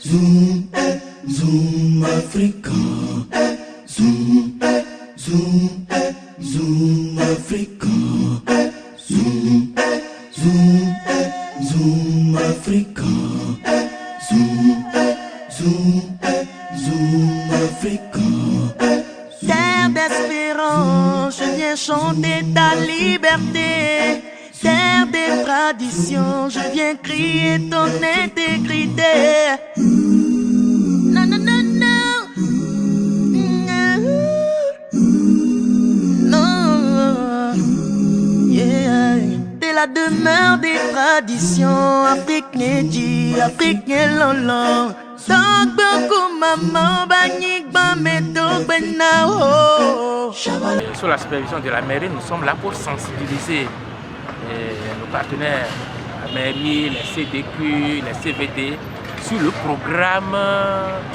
Zoom, zoom africain. Zoom, zoom, zoom africain. Zoom, zoom, zoom africain. Zoom, zoom, zoom africain. Terre d'espérance, je viens chanter ta liberté. Terre des traditions, je viens crier ton intégrité. Non, non, non, non. Non. Yeah. T'es la demeure des traditions. Afrique Nedji, Afrique Lolo. Sous la supervision de la mairie, nous sommes là pour sensibiliser nos partenaires, la mairie, les CDQ, les CVD, sur le programme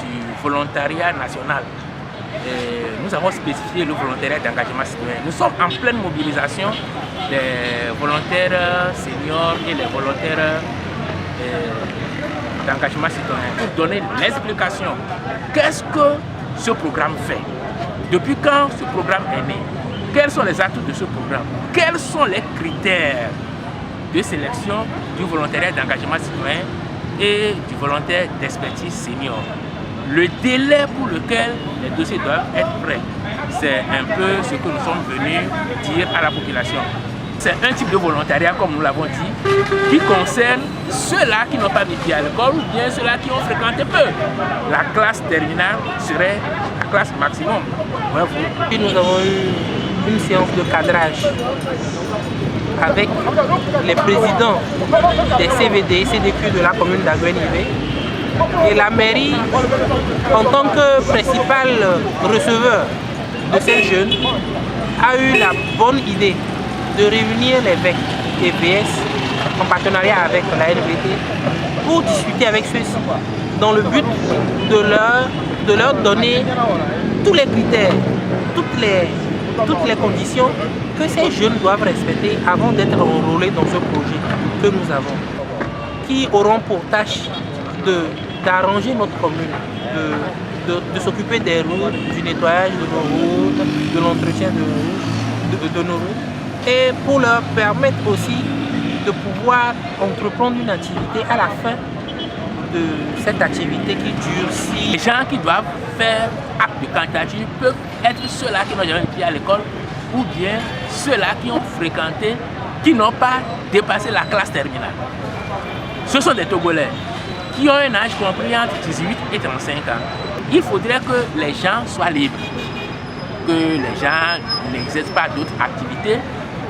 du volontariat national. Nous avons spécifié le volontariat d'engagement citoyen. Nous sommes en pleine mobilisation des volontaires seniors et les volontaires d'engagement citoyen pour donner l'explication. Qu'est-ce que ce programme fait? Depuis quand ce programme est né? Quels sont les atouts de ce programme? Quels sont les critères de sélection du volontariat d'engagement citoyen et du volontaire d'expertise senior? Le délai pour lequel les dossiers doivent être prêts, c'est un peu ce que nous sommes venus dire à la population. C'est un type de volontariat, comme nous l'avons dit, qui concerne ceux-là qui n'ont pas mis pied à l'école ou bien ceux-là qui ont fréquenté peu. La classe terminale serait la classe maximum. Bravo. Puis nous avons eu une séance de cadrage avec les présidents des CVD et CDQ de la commune d'Aguenivé. Et la mairie, en tant que principal receveur de ces jeunes, a eu la bonne idée de réunir l'évêque et PS en partenariat avec la NVT pour discuter avec ceux-ci dans le but de leur donner tous les critères, toutes les conditions que ces jeunes doivent respecter avant d'être enrôlés dans ce projet que nous avons, qui auront pour tâche d'arranger notre commune, de s'occuper des routes, du nettoyage de nos routes, de l'entretien de nos routes, et pour leur permettre aussi de pouvoir entreprendre une activité à la fin de cette activité qui dure si... Les gens qui doivent faire acte de candidature peuvent être ceux-là qui n'ont jamais été à l'école ou bien ceux-là qui ont fréquenté, qui n'ont pas dépassé la classe terminale. Ce sont des Togolais qui ont un âge compris entre 18 et 35 ans. Il faudrait que les gens soient libres, que les gens n'exercent pas d'autres activités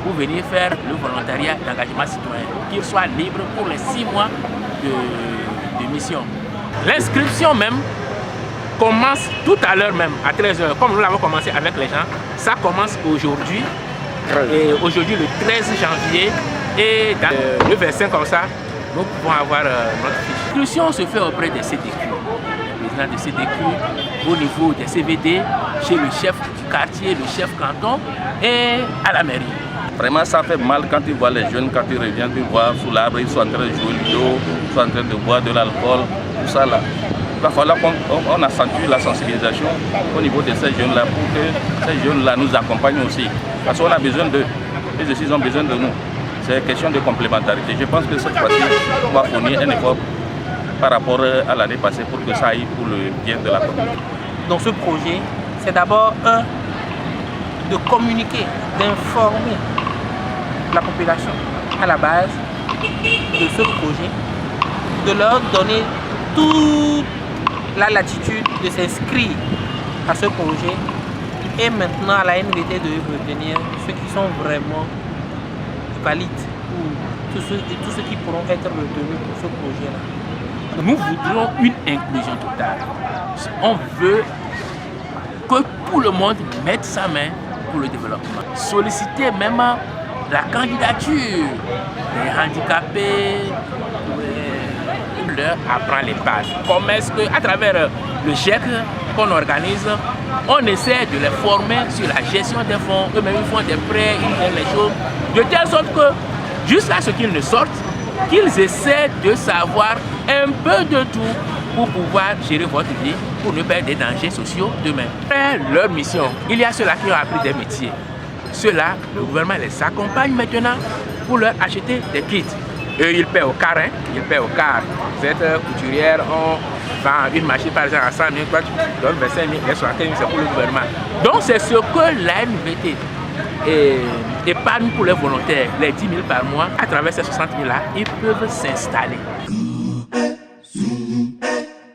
pour venir faire le volontariat d'engagement citoyen, qu'ils soient libres pour les 6 mois de mission. L'inscription même commence tout à l'heure même, à 13h, comme nous l'avons commencé avec les gens. Ça commence aujourd'hui, et aujourd'hui le 13 janvier, et dans le 25 comme ça, nous pouvons avoir notre fiche. L'inscription se fait auprès des CDQ, les présidents des CDQ, au niveau des CVD, chez le chef du quartier, le chef canton et à la mairie. Vraiment, ça fait mal quand tu vois les jeunes, quand ils reviennent, tu vois sous l'arbre, ils sont en train de jouer l'eau, ils sont en train de boire de l'alcool, tout ça là. Il va falloir qu'on accentue la sensibilisation au niveau de ces jeunes-là pour que ces jeunes-là nous accompagnent aussi. Parce qu'on a besoin d'eux, eux aussi ils ont besoin de nous. C'est question de complémentarité. Je pense que cette fois-ci, on va fournir un effort par rapport à l'année passée pour que ça aille pour le bien de la commune. Dans ce projet, c'est d'abord de communiquer, d'informer la population à la base de ce projet, de leur donner toute la latitude de s'inscrire à ce projet et maintenant à la NVT de retenir ceux qui sont vraiment valides ou tous ceux qui pourront être retenus pour ce projet-là. Nous voudrions une inclusion totale. On veut que tout le monde mette sa main pour le développement. Solliciter même la candidature des handicapés, leur apprendre les bases. Comme est-ce qu'à travers le GIEC qu'on organise, on essaie de les former sur la gestion des fonds, eux-mêmes ils font des prêts, ils font les choses, de telle sorte que jusqu'à ce qu'ils ne sortent, qu'ils essaient de savoir un peu de tout pour pouvoir gérer votre vie, pour ne pas des dangers sociaux demain. Après leur mission, il y a ceux-là qui ont appris des métiers. Ceux-là, le gouvernement les accompagne maintenant pour leur acheter des kits. Eux, ils paient au quart, hein? Ils paient au quart. Cette couturière, on vend une machine par exemple à 100 000, toi tu donnes 25 000, les 75 000, c'est pour le gouvernement. Donc c'est ce que la MVT épargne pour les volontaires, les 10 000 par mois. À travers ces 60 000 là, ils peuvent s'installer. Zoom,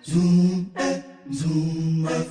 Zoom, Zoom Afrique.